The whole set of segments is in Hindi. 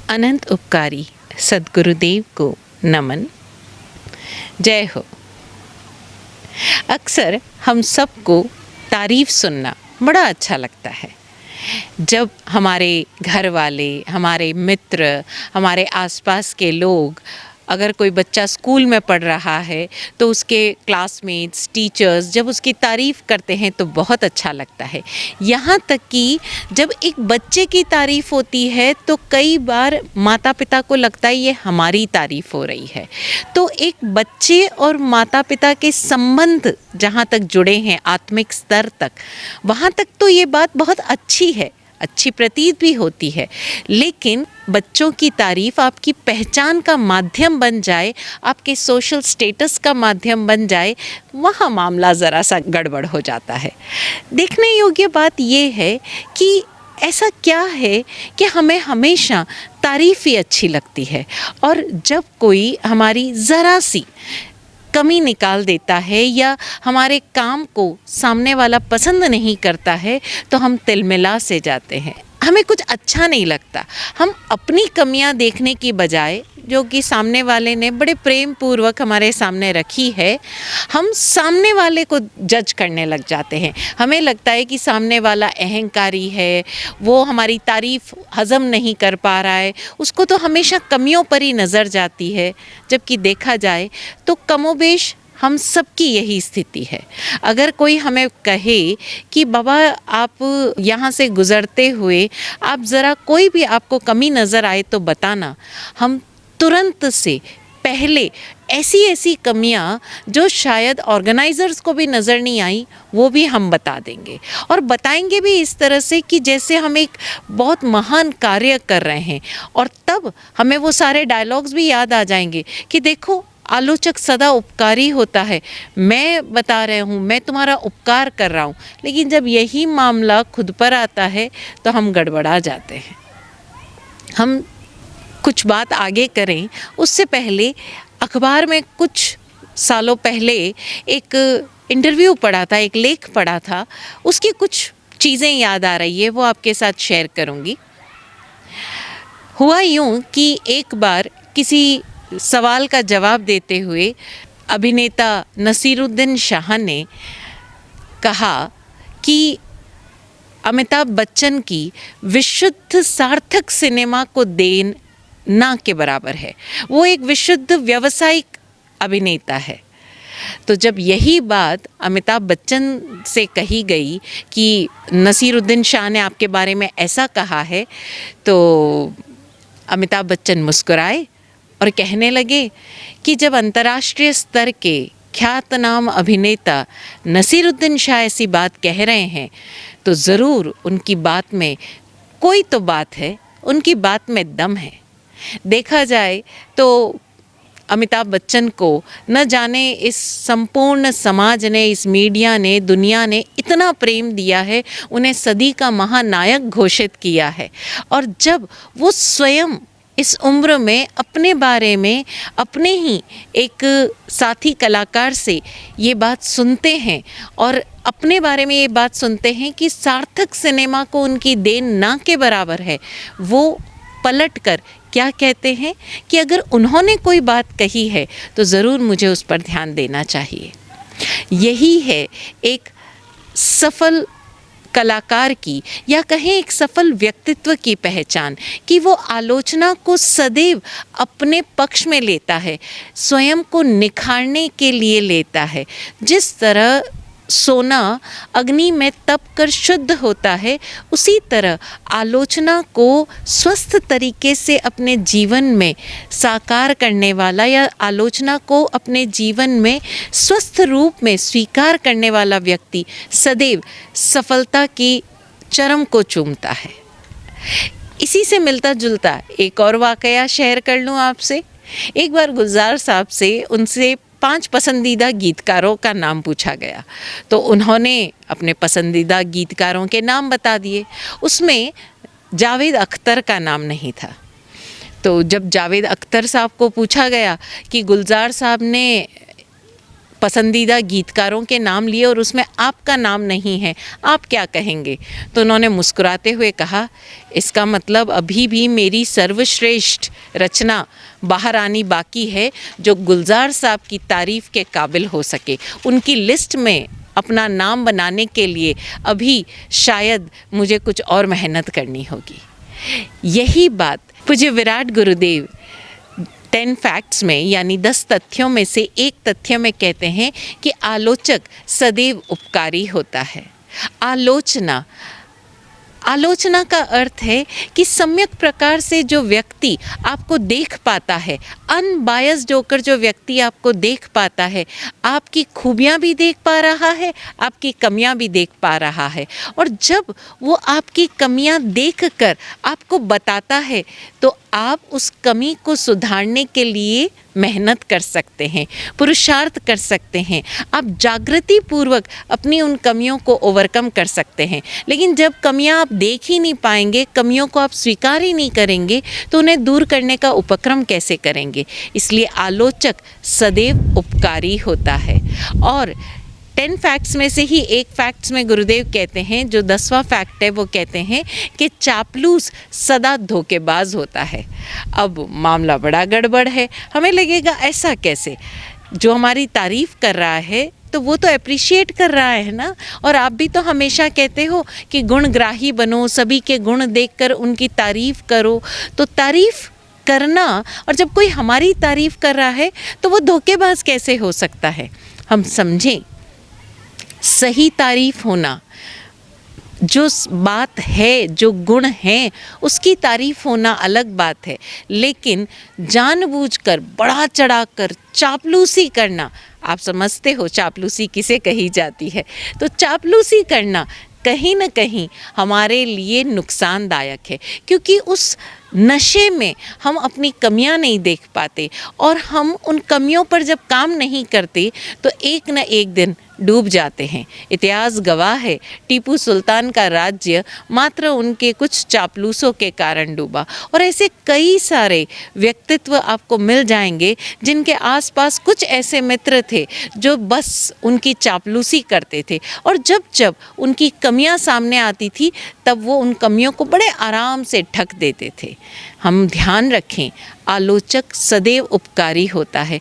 अनंत उपकारी सद्गुरुदेव को नमन। जय हो। अक्सर हम सबको तारीफ़ सुनना बड़ा अच्छा लगता है। जब हमारे घर वाले, हमारे मित्र, हमारे आसपास के लोग, अगर कोई बच्चा स्कूल में पढ़ रहा है तो उसके क्लासमेट्स, टीचर्स जब उसकी तारीफ़ करते हैं तो बहुत अच्छा लगता है। यहाँ तक कि जब एक बच्चे की तारीफ़ होती है तो कई बार माता पिता को लगता है ये हमारी तारीफ़ हो रही है। तो एक बच्चे और माता पिता के संबंध जहाँ तक जुड़े हैं आत्मिक स्तर तक, वहाँ तक तो ये बात बहुत अच्छी है, अच्छी प्रतीत भी होती है। लेकिन बच्चों की तारीफ़ आपकी पहचान का माध्यम बन जाए, आपके सोशल स्टेटस का माध्यम बन जाए, वहाँ मामला ज़रा सा गड़बड़ हो जाता है। देखने योग्य बात ये है कि ऐसा क्या है कि हमें हमेशा तारीफ़ ही अच्छी लगती है, और जब कोई हमारी ज़रा सी कमी निकाल देता है या हमारे काम को सामने वाला पसंद नहीं करता है तो हम तिलमिला से जाते हैं, हमें कुछ अच्छा नहीं लगता। हम अपनी कमियां देखने की बजाय, जो कि सामने वाले ने बड़े प्रेम पूर्वक हमारे सामने रखी है, हम सामने वाले को जज करने लग जाते हैं। हमें लगता है कि सामने वाला अहंकारी है, वो हमारी तारीफ़ हज़म नहीं कर पा रहा है, उसको तो हमेशा कमियों पर ही नज़र जाती है। जबकि देखा जाए तो कमोबेश हम सबकी यही स्थिति है। अगर कोई हमें कहे कि बाबा आप यहाँ से गुज़रते हुए आप ज़रा कोई भी आपको कमी नज़र आए तो बताना, हम तुरंत से पहले ऐसी ऐसी कमियां जो शायद ऑर्गेनाइज़र्स को भी नज़र नहीं आई वो भी हम बता देंगे, और बताएंगे भी इस तरह से कि जैसे हम एक बहुत महान कार्य कर रहे हैं। और तब हमें वो सारे डायलॉग्स भी याद आ जाएंगे कि देखो, आलोचक सदा उपकारी होता है, मैं बता रहा हूँ, मैं तुम्हारा उपकार कर रहा हूँ। लेकिन जब यही मामला खुद पर आता है तो हम गड़बड़ा जाते हैं। हम कुछ बात आगे करें उससे पहले अखबार में कुछ सालों पहले एक इंटरव्यू पढ़ा था, एक लेख पढ़ा था, उसकी कुछ चीज़ें याद आ रही है, वो आपके साथ शेयर करूँगी। हुआ यूँ कि एक बार किसी सवाल का जवाब देते हुए अभिनेता नसीरुद्दीन शाह ने कहा कि अमिताभ बच्चन की विशुद्ध सार्थक सिनेमा को देन ना के बराबर है, वो एक विशुद्ध व्यावसायिक अभिनेता है। तो जब यही बात अमिताभ बच्चन से कही गई कि नसीरुद्दीन शाह ने आपके बारे में ऐसा कहा है, तो अमिताभ बच्चन मुस्कुराए और कहने लगे कि जब अंतर्राष्ट्रीय स्तर के ख्यातनाम अभिनेता नसीरुद्दीन शाह ऐसी बात कह रहे हैं तो ज़रूर उनकी बात में कोई तो बात है, उनकी बात में दम है। देखा जाए तो अमिताभ बच्चन को न जाने इस संपूर्ण समाज ने, इस मीडिया ने, दुनिया ने इतना प्रेम दिया है, उन्हें सदी का महानायक घोषित किया है। और जब वो स्वयं इस उम्र में अपने बारे में अपने ही एक साथी कलाकार से ये बात सुनते हैं और अपने बारे में ये बात सुनते हैं कि सार्थक सिनेमा को उनकी देन ना के बराबर है, वो पलट कर क्या कहते हैं कि अगर उन्होंने कोई बात कही है तो ज़रूर मुझे उस पर ध्यान देना चाहिए। यही है एक सफल कलाकार की, या कहें एक सफल व्यक्तित्व की पहचान, कि वो आलोचना को सदैव अपने पक्ष में लेता है, स्वयं को निखारने के लिए लेता है। जिस तरह सोना अग्नि में तप कर शुद्ध होता है, उसी तरह आलोचना को स्वस्थ तरीके से अपने जीवन में साकार करने वाला, या आलोचना को अपने जीवन में स्वस्थ रूप में स्वीकार करने वाला व्यक्ति सदैव सफलता की चरम को चूमता है। इसी से मिलता जुलता एक और वाकया शेयर कर लूँ आपसे। एक बार गुलजार साहब से उनसे 5 पसंदीदा गीतकारों का नाम पूछा गया, तो उन्होंने अपने पसंदीदा गीतकारों के नाम बता दिए। उसमें जावेद अख्तर का नाम नहीं था। तो जब जावेद अख्तर साहब को पूछा गया कि गुलजार साहब ने पसंदीदा गीतकारों के नाम लिए और उसमें आपका नाम नहीं है, आप क्या कहेंगे? तो उन्होंने मुस्कुराते हुए कहा, इसका मतलब अभी भी मेरी सर्वश्रेष्ठ रचना बाहर आनी बाकी है जो गुलजार साहब की तारीफ़ के काबिल हो सके। उनकी लिस्ट में अपना नाम बनाने के लिए अभी शायद मुझे कुछ और मेहनत करनी होगी। यही बात पूज्य विराट गुरुदेव 10 फैक्ट्स में यानी 10 तथ्यों में से एक तथ्य में कहते हैं कि आलोचक सदैव उपकारी होता है। आलोचना का अर्थ है कि सम्यक प्रकार से जो व्यक्ति आपको देख पाता है, अनबायस्ड होकर जो व्यक्ति आपको देख पाता है, आपकी खूबियाँ भी देख पा रहा है, आपकी कमियाँ भी देख पा रहा है, और जब वो आपकी कमियाँ देखकर आपको बताता है तो आप उस कमी को सुधारने के लिए मेहनत कर सकते हैं, पुरुषार्थ कर सकते हैं, आप जागृति पूर्वक अपनी उन कमियों को ओवरकम कर सकते हैं। लेकिन जब कमियां आप देख ही नहीं पाएंगे, कमियों को आप स्वीकार ही नहीं करेंगे, तो उन्हें दूर करने का उपक्रम कैसे करेंगे? इसलिए आलोचक सदैव उपकारी होता है। और 10 फैक्ट्स में से ही एक फैक्ट्स में गुरुदेव कहते हैं, जो 10वां फैक्ट है, वो कहते हैं कि चापलूस सदा धोखेबाज होता है। अब मामला बड़ा गड़बड़ है, हमें लगेगा ऐसा कैसे? जो हमारी तारीफ़ कर रहा है तो वो तो अप्रिशिएट कर रहा है ना। और आप भी तो हमेशा कहते हो कि गुणग्राही बनो, सभी के गुण देखकर उनकी तारीफ़ करो। तो तारीफ़ करना, और जब कोई हमारी तारीफ़ कर रहा है तो वो धोखेबाज कैसे हो सकता है? हम समझें, सही तारीफ़ होना, जो बात है, जो गुण है, उसकी तारीफ़ होना अलग बात है। लेकिन जानबूझकर बढ़ा चढ़ाकर चापलूसी करना, आप समझते हो चापलूसी किसे कही जाती है? तो चापलूसी करना कहीं न कहीं हमारे लिए नुकसानदायक है, क्योंकि उस नशे में हम अपनी कमियां नहीं देख पाते, और हम उन कमियों पर जब काम नहीं करते तो एक न एक दिन डूब जाते हैं। इतिहास गवाह है, टीपू सुल्तान का राज्य मात्र उनके कुछ चापलूसों के कारण डूबा। और ऐसे कई सारे व्यक्तित्व आपको मिल जाएंगे जिनके आसपास कुछ ऐसे मित्र थे जो बस उनकी चापलूसी करते थे, और जब जब उनकी कमियां सामने आती थी तब वो उन कमियों को बड़े आराम से ढक देते थे। हम ध्यान रखें, आलोचक सदैव उपकारी होता है।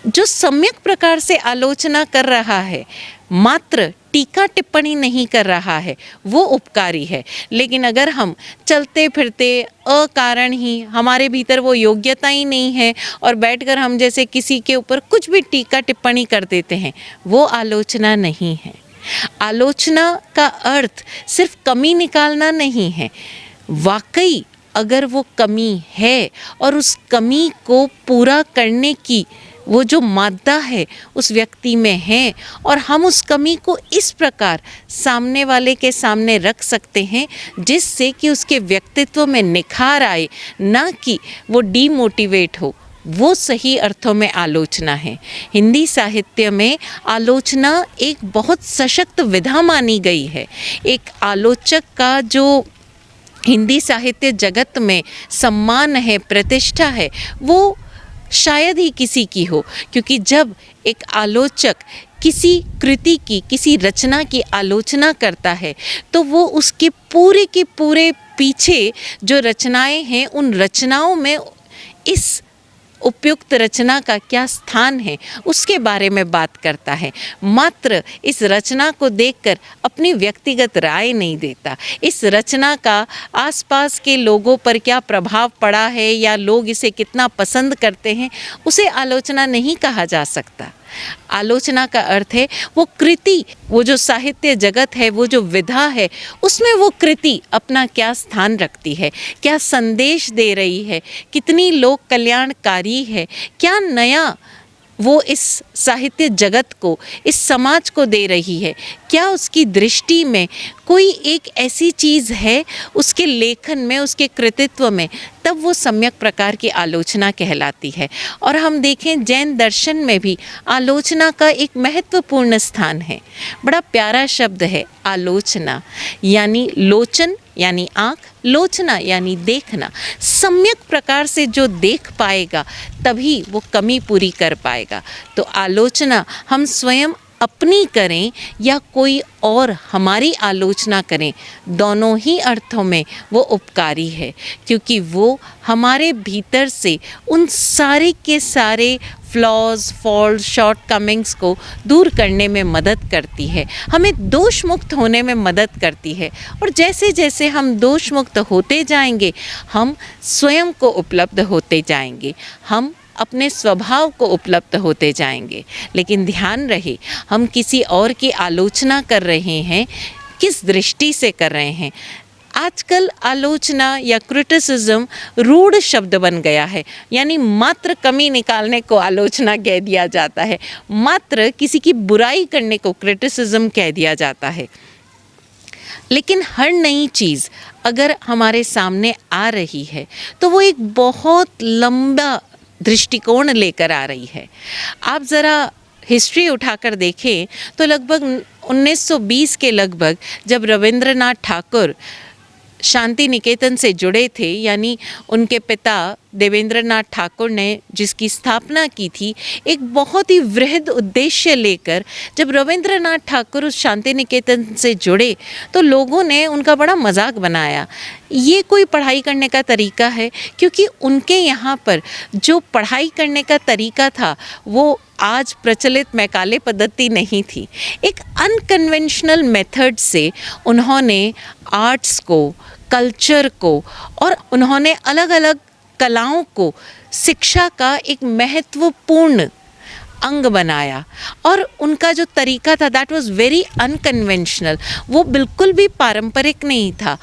जो सम्यक प्रकार से आलोचना कर रहा है, मात्र टीका टिप्पणी नहीं कर रहा है, वो उपकारी है। लेकिन अगर हम चलते फिरते अकारण ही, हमारे भीतर वो योग्यता ही नहीं है, और बैठकर हम जैसे किसी के ऊपर कुछ भी टीका टिप्पणी कर देते हैं, वो आलोचना नहीं है। आलोचना का अर्थ सिर्फ कमी निकालना नहीं है। वाकई अगर वो कमी है और उस कमी को पूरा करने की वो जो मादा है उस व्यक्ति में है, और हम उस कमी को इस प्रकार सामने वाले के सामने रख सकते हैं जिससे कि उसके व्यक्तित्व में निखार आए, ना कि वो डीमोटिवेट हो, वो सही अर्थों में आलोचना है। हिंदी साहित्य में आलोचना एक बहुत सशक्त विधा मानी गई है। एक आलोचक का जो हिंदी साहित्य जगत में सम्मान है, प्रतिष्ठा है, वो शायद ही किसी की हो, क्योंकि जब एक आलोचक किसी कृति की, किसी रचना की आलोचना करता है तो वो उसके पूरे के पूरे पीछे जो रचनाएं हैं, उन रचनाओं में इस उपयुक्त रचना का क्या स्थान है उसके बारे में बात करता है। मात्र इस रचना को देखकर अपनी व्यक्तिगत राय नहीं देता। इस रचना का आसपास के लोगों पर क्या प्रभाव पड़ा है या लोग इसे कितना पसंद करते हैं, उसे आलोचना नहीं कहा जा सकता। आलोचना का अर्थ है वो कृति, वो जो साहित्य जगत है, वो जो विधा है, उसमें वो कृति अपना क्या स्थान रखती है, क्या संदेश दे रही है, कितनी लोक कल्याणकारी है, क्या नया वो इस साहित्य जगत को, इस समाज को दे रही है, क्या उसकी दृष्टि में कोई एक ऐसी चीज़ है उसके लेखन में, उसके कृतित्व में, तब तब वो सम्यक प्रकार की आलोचना कहलाती है। और हम देखें जैन दर्शन में भी आलोचना का एक महत्वपूर्ण स्थान है। बड़ा प्यारा शब्द है आलोचना, यानी लोचन यानी आँख, लोचना यानी देखना। सम्यक प्रकार से जो देख पाएगा तभी वो कमी पूरी कर पाएगा। तो आलोचना हम स्वयं अपनी करें या कोई और हमारी आलोचना करें, दोनों ही अर्थों में वो उपकारी है, क्योंकि वो हमारे भीतर से उन सारे के सारे फ्लॉज, फॉल्ट, शॉर्टकमिंग्स को दूर करने में मदद करती है, हमें दोष मुक्त होने में मदद करती है। और जैसे जैसे हम दोष मुक्त होते जाएंगे, हम स्वयं को उपलब्ध होते जाएंगे, हम अपने स्वभाव को उपलब्ध होते जाएंगे। लेकिन ध्यान रहे, हम किसी और की आलोचना कर रहे हैं, किस दृष्टि से कर रहे हैं। आजकल आलोचना या क्रिटिसिज्म रूढ़ शब्द बन गया है, यानी मात्र कमी निकालने को आलोचना कह दिया जाता है, मात्र किसी की बुराई करने को क्रिटिसिज्म कह दिया जाता है। लेकिन हर नई चीज़ अगर हमारे सामने आ रही है तो वो एक बहुत लंबा दृष्टिकोण लेकर आ रही है। आप ज़रा हिस्ट्री उठाकर देखें तो लगभग 1920 के लगभग जब रविंद्रनाथ ठाकुर शांति निकेतन से जुड़े थे, यानी उनके पिता देवेंद्रनाथ ठाकुर ने जिसकी स्थापना की थी, एक बहुत ही वृहद उद्देश्य लेकर जब रविंद्रनाथ ठाकुर उस शांति निकेतन से जुड़े तो लोगों ने उनका बड़ा मजाक बनाया। ये कोई पढ़ाई करने का तरीका है? क्योंकि उनके यहाँ पर जो पढ़ाई करने का तरीका था वो आज प्रचलित मैकाले पद्धति नहीं थी। एक अनकन्वेंशनल मेथड से उन्होंने आर्ट्स को, कल्चर को और उन्होंने अलग अलग कलाओं को शिक्षा का एक महत्वपूर्ण अंग बनाया। और उनका जो तरीका था दैट वाज वेरी अनकन्वेंशनल, वो बिल्कुल भी पारंपरिक नहीं था।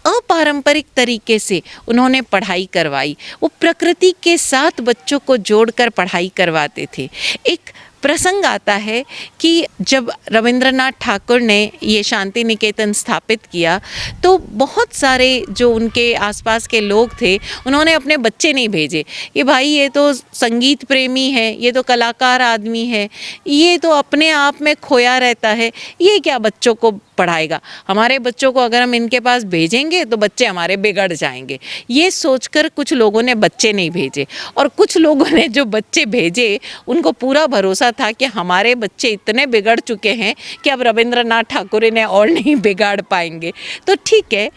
अपारंपरिक तरीके से उन्होंने पढ़ाई करवाई। वो प्रकृति के साथ बच्चों को जोड़कर पढ़ाई करवाते थे। एक प्रसंग आता है कि जब रविंद्रनाथ ठाकुर ने ये शांति निकेतन स्थापित किया तो बहुत सारे जो उनके आसपास के लोग थे उन्होंने अपने बच्चे नहीं भेजे कि भाई ये तो संगीत प्रेमी है, ये तो कलाकार आदमी है, ये तो अपने आप में खोया रहता है, ये क्या बच्चों को पढ़ाएगा, हमारे बच्चों को अगर हम इनके पास भेजेंगे तो बच्चे हमारे बिगड़ जाएंगे। ये सोचकर कुछ लोगों ने बच्चे नहीं भेजे और कुछ लोगों ने जो बच्चे भेजे उनको पूरा भरोसा था कि हमारे बच्चे इतने बिगड़ चुके हैं कि अब रविंद्रनाथ ठाकुर इन्हें और नहीं बिगाड़ पाएंगे। तो ठीक है,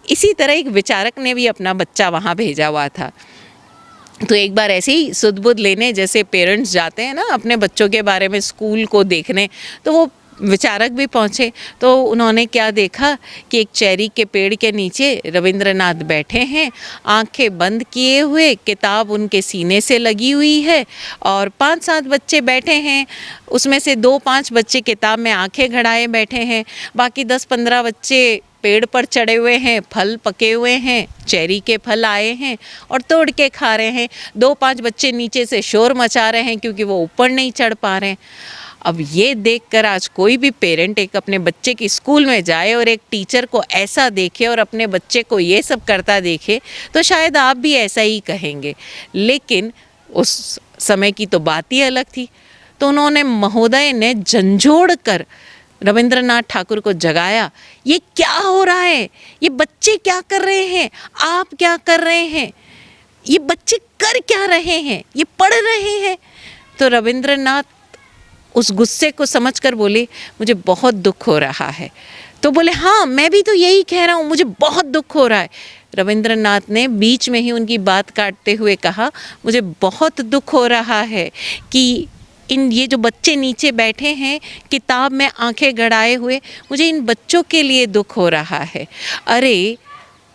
इसी तरह एक विचारक ने भी अपना बच्चा वहाँ भेजा हुआ था। तो एक बार ऐसे ही सुध-बुध लेने जैसे पेरेंट्स जाते हैं ना अपने बच्चों के बारे में स्कूल को देखने, तो वो विचारक भी पहुँचे। तो उन्होंने क्या देखा कि एक चेरी के पेड़ के नीचे रविंद्रनाथ बैठे हैं, आंखें बंद किए हुए, किताब उनके सीने से लगी हुई है और 5-7 बच्चे बैठे हैं, उसमें से 2-5 बच्चे किताब में आंखें गड़ाए बैठे हैं, बाकी 10-15 बच्चे पेड़ पर चढ़े हुए हैं, फल पके हुए हैं, चेरी के फल आए हैं और तोड़ के खा रहे हैं। 2-5 बच्चे नीचे से शोर मचा रहे हैं क्योंकि वो ऊपर नहीं चढ़ पा रहे हैं। अब ये देखकर आज कोई भी पेरेंट एक अपने बच्चे की स्कूल में जाए और एक टीचर को ऐसा देखे और अपने बच्चे को ये सब करता देखे तो शायद आप भी ऐसा ही कहेंगे। लेकिन उस समय की तो बात ही अलग थी। तो उन्होंने महोदय ने झंझोड़ कर रविंद्रनाथ ठाकुर को जगाया, ये क्या हो रहा है, ये बच्चे क्या कर रहे हैं, आप क्या कर रहे हैं, ये बच्चे कर क्या रहे हैं, ये पढ़ रहे हैं। तो रविंद्रनाथ उस गुस्से को समझकर बोले, मुझे बहुत दुख हो रहा है। तो बोले, हाँ मैं भी तो यही कह रहा हूँ, मुझे बहुत दुख हो रहा है। रविंद्रनाथ ने बीच में ही उनकी बात काटते हुए कहा, मुझे बहुत दुख हो रहा है कि ये जो बच्चे नीचे बैठे हैं किताब में आंखें गड़ाए हुए, मुझे इन बच्चों के लिए दुख हो रहा है। अरे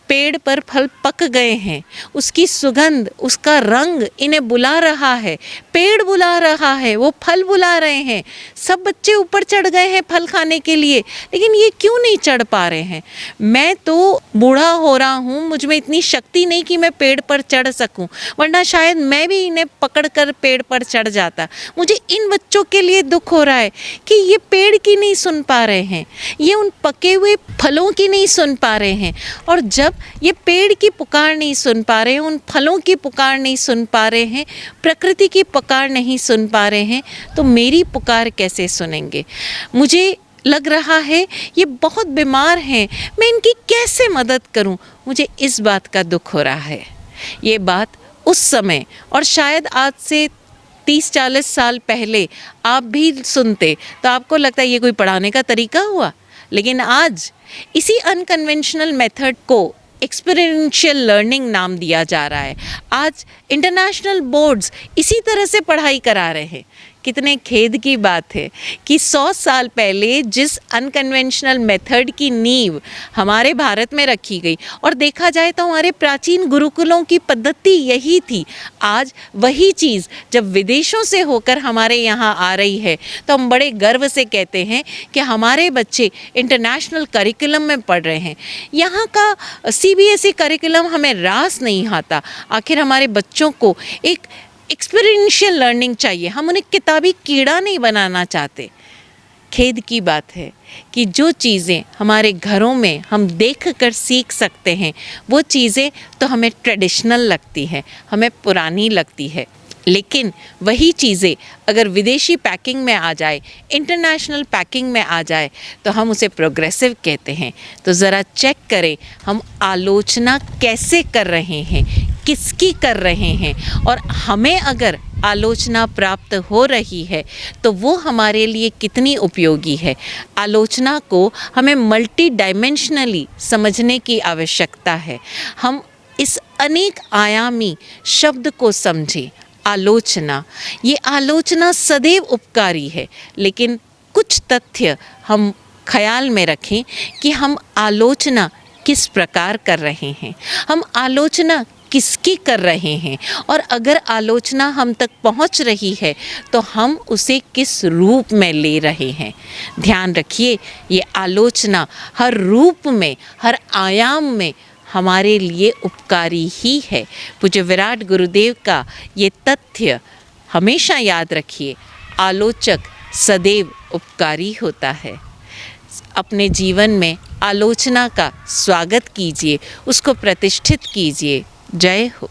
पेड़ पर फल पक गए हैं, उसकी सुगंध, उसका रंग इन्हें बुला रहा है, पेड़ बुला रहा है, वो फल बुला रहे हैं। सब बच्चे ऊपर चढ़ गए हैं फल खाने के लिए, लेकिन ये क्यों नहीं चढ़ पा रहे हैं? मैं तो बूढ़ा हो रहा हूँ, मुझ में इतनी शक्ति नहीं कि मैं पेड़ पर चढ़ सकूँ, वरना शायद मैं भी इन्हें पकड़ कर पेड़ पर चढ़ जाता। मुझे इन बच्चों के लिए दुख हो रहा है कि ये पेड़ की नहीं सुन पा रहे हैं, ये उन पके हुए फलों की नहीं सुन पा रहे हैं। और जब ये पेड़ की पुकार नहीं सुन पा रहे हैं, उन फलों की पुकार नहीं सुन पा रहे हैं, प्रकृति की पुकार नहीं सुन पा रहे हैं, तो मेरी पुकार कैसे सुनेंगे? मुझे लग रहा है ये बहुत बीमार हैं, मैं इनकी कैसे मदद करूं? मुझे इस बात का दुख हो रहा है। ये बात उस समय और शायद आज से 30-40 साल पहले आप भी सुनते तो आपको लगता है ये कोई पढ़ाने का तरीका हुआ। लेकिन आज इसी अनकन्वेंशनल मेथड को एक्सपीरियंशियल लर्निंग नाम दिया जा रहा है। आज इंटरनेशनल बोर्ड्स इसी तरह से पढ़ाई करा रहे हैं। कितने खेद की बात है कि 100 साल पहले जिस अनकन्वेंशनल मेथड की नींव हमारे भारत में रखी गई, और देखा जाए तो हमारे प्राचीन गुरुकुलों की पद्धति यही थी, आज वही चीज़ जब विदेशों से होकर हमारे यहाँ आ रही है तो हम बड़े गर्व से कहते हैं कि हमारे बच्चे इंटरनेशनल करिकुलम में पढ़ रहे हैं। यहाँ का CBSE करिकुलम हमें रास नहीं आता। आखिर हमारे बच्चों को एक एक्सपीरियंशियल लर्निंग चाहिए, हम उन्हें किताबी कीड़ा नहीं बनाना चाहते। खेद की बात है कि जो चीज़ें हमारे घरों में हम देख कर सीख सकते हैं वो चीज़ें तो हमें ट्रेडिशनल लगती है, हमें पुरानी लगती है। लेकिन वही चीज़ें अगर विदेशी पैकिंग में आ जाए, इंटरनेशनल पैकिंग में आ जाए तो हम उसे प्रोग्रेसिव कहते हैं। तो ज़रा चेक करें हम आलोचना कैसे कर रहे हैं, किसकी कर रहे हैं, और हमें अगर आलोचना प्राप्त हो रही है तो वो हमारे लिए कितनी उपयोगी है। आलोचना को हमें मल्टी डायमेंशनली समझने की आवश्यकता है। हम इस अनेक आयामी शब्द को समझें। आलोचना, ये आलोचना सदैव उपकारी है, लेकिन कुछ तथ्य हम ख्याल में रखें कि हम आलोचना किस प्रकार कर रहे हैं, हम आलोचना किसकी कर रहे हैं, और अगर आलोचना हम तक पहुंच रही है तो हम उसे किस रूप में ले रहे हैं। ध्यान रखिए, ये आलोचना हर रूप में, हर आयाम में हमारे लिए उपकारी ही है। पूज्य विराट गुरुदेव का ये तथ्य हमेशा याद रखिए, आलोचक सदैव उपकारी होता है। अपने जीवन में आलोचना का स्वागत कीजिए, उसको प्रतिष्ठित कीजिए। जय हो।